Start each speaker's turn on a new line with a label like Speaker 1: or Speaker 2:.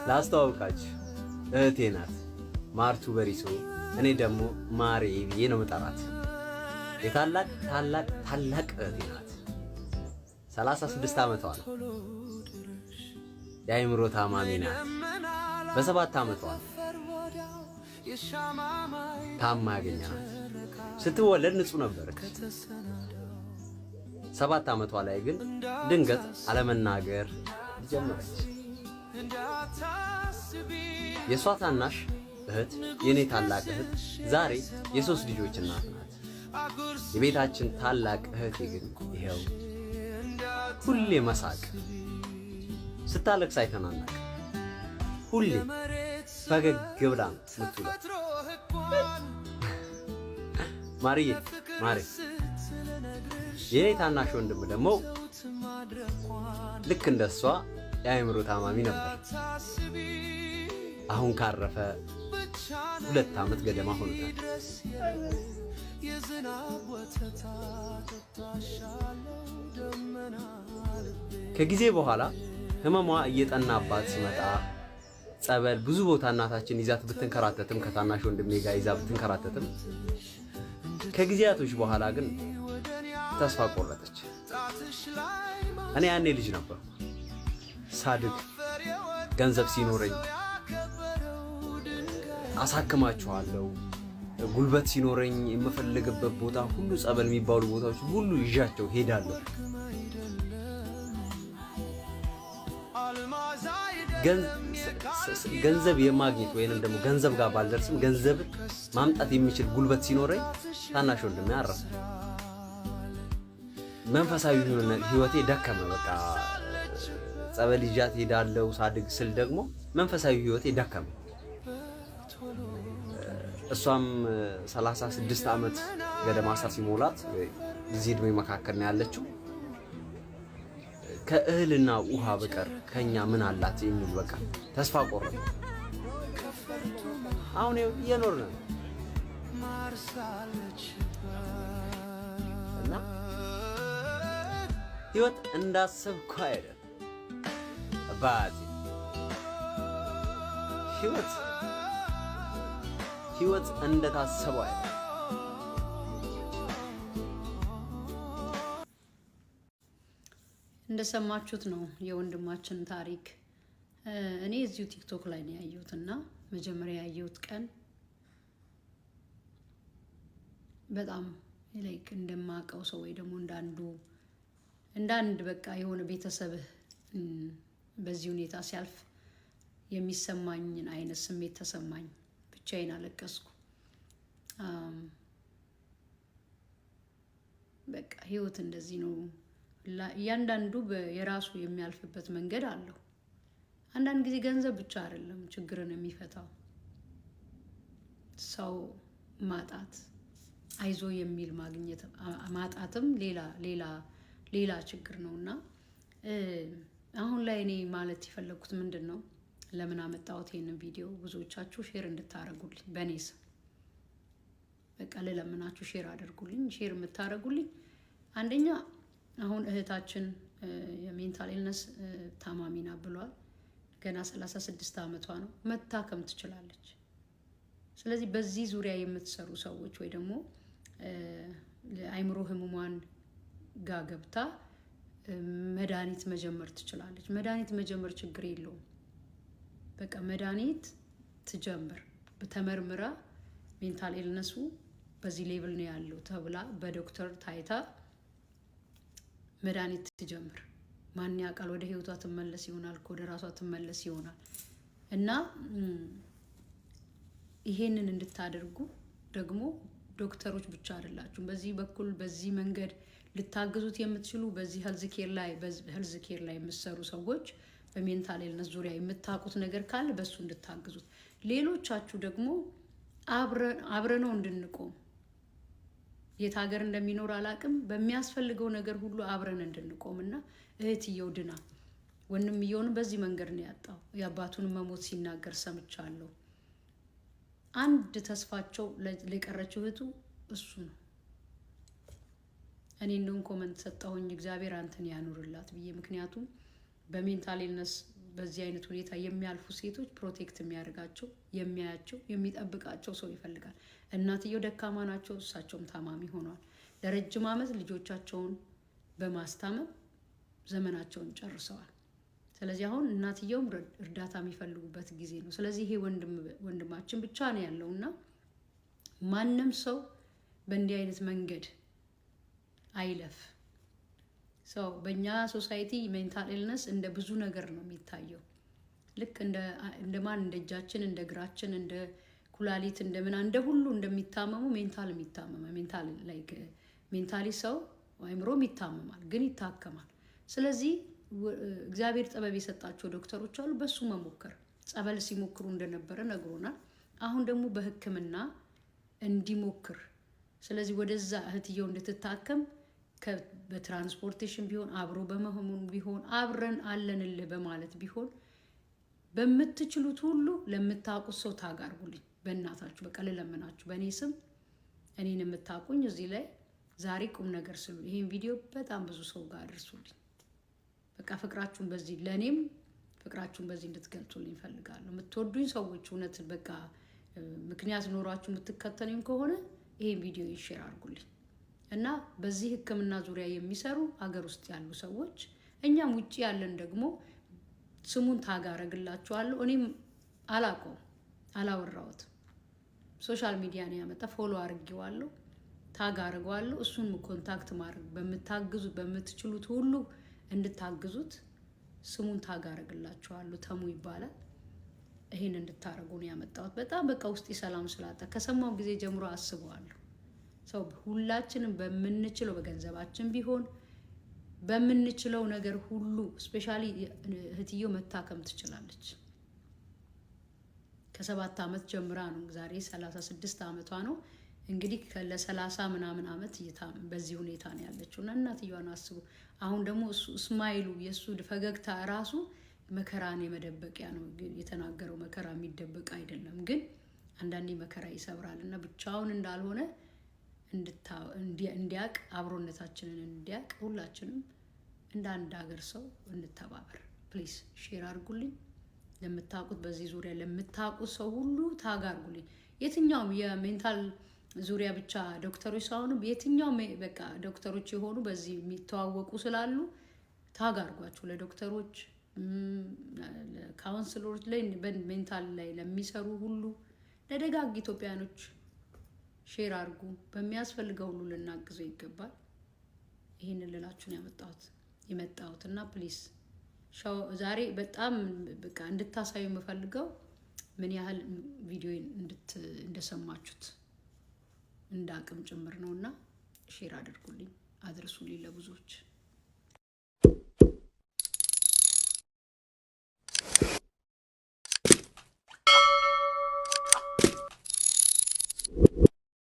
Speaker 1: ላስተዋውቃችሁ እህቴ ናት ማርቱ በሪሶ። እኔ ደግሞ ማሬ ብዬ ነው መጣራት። የታላቅ ታላቅ ታላቅ እህቴ ናት። 36 ዓመቷ ነው። የአእምሮ ታማሚ ናት። በ7 ዓመቷ ነው ታማ ያገኘናት። ስትወለድ ንጹህ ነበረች። 7 ዓመቷ ላይ ግን ድንገት አለመናገር ጀመረች። የሷ ታናሽ እህት የኔ ታላቅ እህት ዛሬ የ3 ልጆች እናት ናት። የቤታችን ታላቅ እህቴ ግን ይሄው ሁሌ መሳቅ፣ ስታለቅስ አይተናናቅ፣ ሁሌ ፈገግ ብላ ምትውለው። ማርዬ ማሬ የኔ ታናሽ ወንድም ደግሞ ልክ እንደሷ የአእምሮ ታማሚ ነበር። አሁን ካረፈ 2 ዓመት ገደማ ሆኖታል። ከጊዜ በኋላ ህመሟ እየጠናባት ሲመጣ ጸበል ብዙ ቦታ እናታችን ይዛት ብትንከራተትም ከታናሽ ወንድሜ ጋር ይዛ ብትንከራተትም ከጊዜያቶች በኋላ ግን ተስፋ ቆረጠች። እኔ ያኔ ልጅ ነበርኩ። ሳድግ ገንዘብ ሲኖረኝ አሳክማችኋለሁ፣ ጉልበት ሲኖረኝ የምፈልግበት ቦታ ሁሉ ጸበል የሚባሉ ቦታዎች ሁሉ ይዣቸው ሄዳለሁ። ገንዘብ የማግኘት ወይንም ደግሞ ገንዘብ ጋር ባልደርስም ገንዘብ ማምጣት የሚችል ጉልበት ሲኖረኝ ታናሽ ወንድሜ አረፈ። መንፈሳዊ ህይወቴ ደከመ። በቃ ጸበል ይዣት ሄዳለሁ። ሳድግ ስል ደግሞ መንፈሳዊ ህይወቴ ደከመ። እሷም 36 ዓመት ገደማ ሲሞላት እዚህ እድሜ መካከል ነው ያለችው። ከእህልና ውሃ በቀር ከኛ ምን አላት የሚል በቃ ተስፋ ቆረጠ። አሁን እየኖርን ነው እና ህይወት እንዳሰብኩ አይደል አባቴ። ህይወት እንደታሰበው አይደል።
Speaker 2: እንደሰማችሁት ነው የወንድማችን ታሪክ። እኔ እዚሁ ቲክቶክ ላይ ነው ያየሁትና መጀመሪያ ያየሁት ቀን በጣም ላይክ እንደማቀው ሰው ወይ ደግሞ እንዳንድ በቃ የሆነ ቤተሰብህ በዚህ ሁኔታ ሲያልፍ የሚሰማኝን አይነት ስሜት ተሰማኝ። ብቻዬን አለቀስኩ። በቃ ህይወት እንደዚህ ነው። እያንዳንዱ የራሱ የሚያልፍበት መንገድ አለው። አንዳንድ ጊዜ ገንዘብ ብቻ አይደለም ችግርን የሚፈታው፣ ሰው ማጣት፣ አይዞ የሚል ማግኘት ማጣትም ሌላ ችግር ነውና አሁን ላይ እኔ ማለት የፈለኩት ምንድነው፣ ለምን አመጣሁት ይሄንን ቪዲዮ ብዙዎቻችሁ ሼር እንድታረጉልኝ በኔ ስም በቃ ለለምናችሁ ሼር አድርጉልኝ። ሼር የምታረጉልኝ አንደኛ አሁን እህታችን የሜንታል ኢልነስ ታማሚ ናት ብሏል። ገና 36 ዓመቷ ነው። መታከም ትችላለች። ስለዚህ በዚህ ዙሪያ የምትሰሩ ሰዎች ወይ ደግሞ አይምሮ ህሙማን ጋር ገብታ መድኃኒት መጀመር ትችላለች። መድኃኒት መጀመር ችግር የለውም። በቃ መድኃኒት ትጀምር። ተመርምራ ሜንታል ኢልነሱ በዚህ ሌቭል ነው ያለው ተብላ በዶክተር ታይታ መድኃኒት ትጀምር። ማን ያውቃል ወደ ህይወቷ ትመለስ ይሆናል፣ ወደ ራሷ ትመለስ ይሆናል። እና ይሄንን እንድታደርጉ ደግሞ ዶክተሮች ብቻ አይደላችሁም። በዚህ በኩል በዚህ መንገድ ልታግዙት የምትችሉ በዚህ ሄልዝ ኬር ላይ የምትሰሩ ሰዎች በሜንታል ኢልነስ ዙሪያ የምታውቁት ነገር ካለ በሱ እንድታግዙት፣ ሌሎቻችሁ ደግሞ አብረነው እንድንቆም የት ሀገር እንደሚኖር አላቅም፣ በሚያስፈልገው ነገር ሁሉ አብረን እንድንቆምና እህትየው ድና ወንድምየውን በዚህ መንገድ ነው ያጣው። የአባቱን መሞት ሲናገር ሰምቻለሁ። አንድ ተስፋቸው ለቀረችው እህቱ እሱ ነው። እኔ እንደውም ኮመንት ሰጣሁኝ እግዚአብሔር አንተን ያኑርላት ብዬ። ምክንያቱም በሜንታል ኢልነስ በዚህ አይነት ሁኔታ የሚያልፉ ሴቶች ፕሮቴክት የሚያደርጋቸው የሚያያቸው የሚጠብቃቸው ሰው ይፈልጋል። እናትየው ደካማ ናቸው፣ እሳቸውም ታማሚ ሆነዋል። ለረጅም ዓመት ልጆቻቸውን በማስታመም ዘመናቸውን ጨርሰዋል። ስለዚህ አሁን እናትየውም እርዳታ የሚፈልጉበት ጊዜ ነው። ስለዚህ ይሄ ወንድማችን ብቻ ነው ያለውና ማንም ሰው በእንዲህ አይነት መንገድ አይለፍ። ሰው በእኛ ሶሳይቲ ሜንታል ኢልነስ እንደ ብዙ ነገር ነው የሚታየው። ልክ እንደ ማን እንደ እጃችን፣ እንደ እግራችን፣ እንደ ኩላሊት፣ እንደ ምና እንደ ሁሉ እንደሚታመሙ ሜንታል የሚታመመ ሜንታሊ ሰው አይምሮም ይታመማል፣ ግን ይታከማል። ስለዚህ እግዚአብሔር ጥበብ የሰጣቸው ዶክተሮች አሉ። በሱ መሞከር ጸበል ሲሞክሩ እንደነበረ ነግሮናል። አሁን ደግሞ በሕክምና እንዲሞክር ስለዚህ ወደዛ እህትየው እንድትታከም በትራንስፖርቴሽን ቢሆን አብሮ በመሆኑ ቢሆን አብረን አለንልህ በማለት ቢሆን በምትችሉት ሁሉ ለምታውቁት ሰው ታጋርጉልኝ። በእናታችሁ በቃ ልለምናችሁ፣ በእኔ ስም እኔን የምታውቁኝ እዚህ ላይ ዛሬ ቁም ነገር ስሉ ይሄን ቪዲዮ በጣም ብዙ ሰው ጋር አድርሱልኝ። በቃ ፍቅራችሁን በዚህ ለእኔም ፍቅራችሁን በዚህ እንድትገልጹልኝ እፈልጋለሁ። የምትወዱኝ ሰዎች እውነት በቃ ምክንያት ኖሯችሁ የምትከተሉኝ ከሆነ ይሄን ቪዲዮ ሼር አድርጉልኝ እና በዚህ ሕክምና ዙሪያ የሚሰሩ ሀገር ውስጥ ያሉ ሰዎች እኛም ውጪ ያለን ደግሞ ስሙን ታጋረግላችኋለሁ። እኔም አላውቀውም፣ አላወራሁትም። ሶሻል ሚዲያ ነው ያመጣ፣ ፎሎ አድርጌዋለሁ፣ ታጋረገዋለሁ። እሱን ኮንታክት ማድረግ በምትችሉት ሁሉ እንድታግዙት ስሙን ታጋረግላችኋለሁ። ተሙ ይባላል። ይሄን እንድታረጉ ነው ያመጣሁት። በጣም በቃ ውስጥ ሰላም ስላጣ ከሰማው ጊዜ ጀምሮ አስበዋለሁ። ሰው ሁላችንም በምንችለው በገንዘባችን ቢሆን በምንችለው ነገር ሁሉ ስፔሻሊ እህትየው መታከም ትችላለች። ከ7 ዓመት ጀምራ ነው ዛሬ 36 ዓመቷ ነው። እንግዲህ ለ30 ምናምን ዓመት በዚህ ሁኔታ ነው ያለችው እና እናትየዋን አስቡ። አሁን ደግሞ እሱ እስማይሉ የእሱ ፈገግታ ራሱ መከራን የመደበቂያ ነው። ግን የተናገረው መከራ የሚደበቅ አይደለም። ግን አንዳንዴ መከራ ይሰብራል እና ብቻውን እንዳልሆነ እንዲያቅ አብሮነታችንን እንዲያቅ ሁላችንም እንደ አንድ ሀገር ሰው እንተባበር። ፕሊዝ ሼር አድርጉልኝ። ለምታውቁት በዚህ ዙሪያ ለምታውቁት ሰው ሁሉ ታግ አድርጉልኝ። የትኛውም የሜንታል ዙሪያ ብቻ ዶክተሮች ሳይሆኑ የትኛውም በቃ ዶክተሮች የሆኑ በዚህ የሚተዋወቁ ስላሉ ታግ አድርጓቸው። ለዶክተሮች፣ ለካውንስለሮች፣ ላይ ሜንታል ላይ ለሚሰሩ ሁሉ ለደጋግ ኢትዮጵያኖች ሼር አድርጉ። በሚያስፈልገው ሁሉ ልናግዘው ይገባል። ይህንን ልላችሁን የመጣሁት እና ፕሊስ ዛሬ በጣም በቃ እንድታሳዩ የምፈልገው ምን ያህል ቪዲዮ እንደሰማችሁት እንደ አቅም ጭምር ነውና ሼር አድርጉልኝ፣ አድርሱልኝ ለብዙዎች።